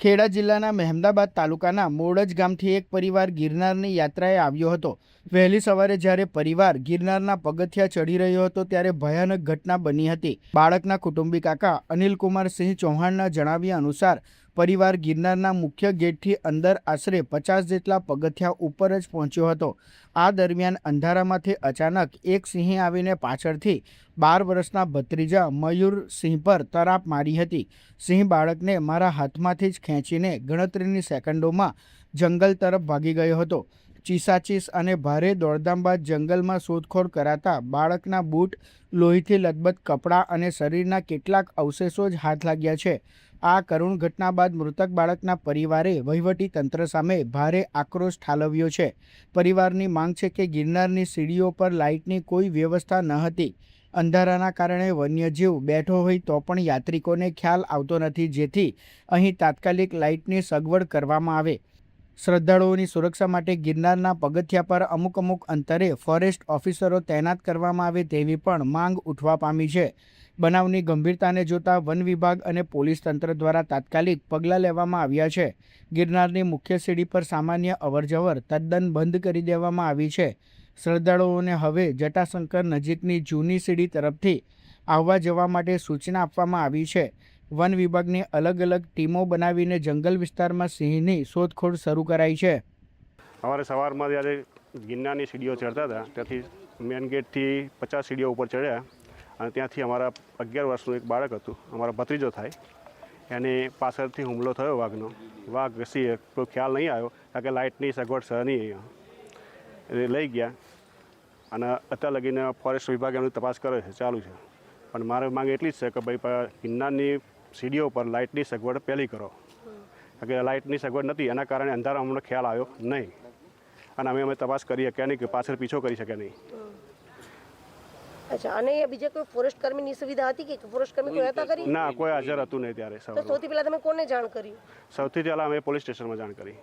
ખેડા જિલ્લાના મહેમદાબાદ તાલુકાના મોડજ ગામથી એક પરિવાર ગિરનારની યાત્રાએ આવ્યો હતો। વહેલી સવારે જ્યારે પરિવાર ગિરનારના પગથિયા ચડી રહ્યો હતો ત્યારે ભયાનક ઘટના બની હતી। બાળકના કુટુંબી કાકા અનિલકુમાર સિંહ ચૌહાણના જણાવ્યા અનુસાર પરિવાર ગિરનારના મુખ્ય ગેટથી અંદર આશરે 50 જેટલા પગથિયા ઉપર જ પહોંચ્યો હતો। આ દરમિયાન અંધારામાંથી અચાનક એક સિંહે આવીને પાછળથી 12 વર્ષના ભત્રીજા મયુર સિંહ પર તરાપ મારી હતી। સિંહ બાળકને મારા હાથમાંથી જ ખેંચીને ગણતરીની સેકન્ડોમાં જંગલ તરફ ભાગી ગયો હતો। ચીસાચીસ અને ભારે દોડધામ બાદ જંગલમાં શોધખોળ કરાતા બાળકના બૂટ, લોહીથી લથબથ કપડાં અને શરીરના કેટલાક અવશેષો જ હાથ લાગ્યા છે। આ કરુણ ઘટના બાદ મૃતક બાળકના પરિવારે વહીવટી તંત્ર સામે ભારે આક્રોશ ઠાલવ્યો છે। પરિવારની માંગ છે કે ગિરનારની સીડીઓ પર લાઇટની કોઈ વ્યવસ્થા ન હતી। અંધારાના કારણે વન્યજીવ બેઠો હોય તો પણ યાત્રિકોને ખ્યાલ આવતો નથી, જેથી અહીં તાત્કાલિક લાઇટની સગવડ કરવામાં આવે। શ્રદ્ધાળુઓની સુરક્ષા માટે ગિરનારના પગથિયા પર અમુક અંતરે ફોરેસ્ટ ઓફિસરો તૈનાત કરવામાં આવે તેવી પણ માંગ ઉઠવા પામી છે। બનાવની ગંભીરતાને જોતા વન વિભાગ અને પોલીસ તંત્ર દ્વારા તાત્કાલિક પગલાં લેવામાં આવ્યા છે। ગિરનારની મુખ્ય સીડી પર સામાન્ય અવરજવર તદ્દન બંધ કરી દેવામાં આવી છે। શ્રદ્ધાળુઓને હવે જટાશંકર નજીકની જૂની સીડી તરફથી આવવા જવા માટે સૂચના આપવામાં આવી છે। વન વિભાગની અલગ ટીમો બનાવીને જંગલ વિસ્તારમાં સિંહની શોધખોળ શરૂ કરાઈ છે। અમારે સવારમાં જ્યારે ગિરનારની સીડીઓ ચડતા હતા ત્યાંથી મેન ગેટથી 50 સીડીઓ ઉપર ચડ્યા અને ત્યાંથી અમારા 11 વર્ષનું એક બાળક હતું, અમારો ભત્રીજો થાય, એને પાછળથી હુમલો થયો વાઘનો। વાઘ સિંહ કોઈ ખ્યાલ નહીં આવ્યો કારણ કે લાઇટની સગવડ સહ નહીં અહીંયા એ લઈ ગયા અને અત્યાર લગીને ફોરેસ્ટ વિભાગ એમની તપાસ કરે છે, ચાલુ છે। પણ મારી માંગ એટલી જ છે કે ભાઈ ગિરનારની સીડીઓ પર લાઇટની સગવડ પહેલી કરો, કારણ કે લાઇટની સગવડ નથી એના કારણે અંધારા અમને ખ્યાલ આવ્યો નહીં અને અમે તપાસ કરી શક્યા નહીં કે પાછળ પીછો કરી શક્યા નહીં। અચ્છા, અને બીજા કોઈ ફોરેસ્ટ કર્મીની સુવિધા હતી કે ફોરેસ્ટ કર્મી કોઈ હતા કરી? ના, કોઈ હાજર હતું નહીં ત્યારે। તો સૌથી પહેલા તમે કોને જાણ કરી? સૌથી પહેલાં અમે પોલીસ સ્ટેશનમાં જાણ કરી।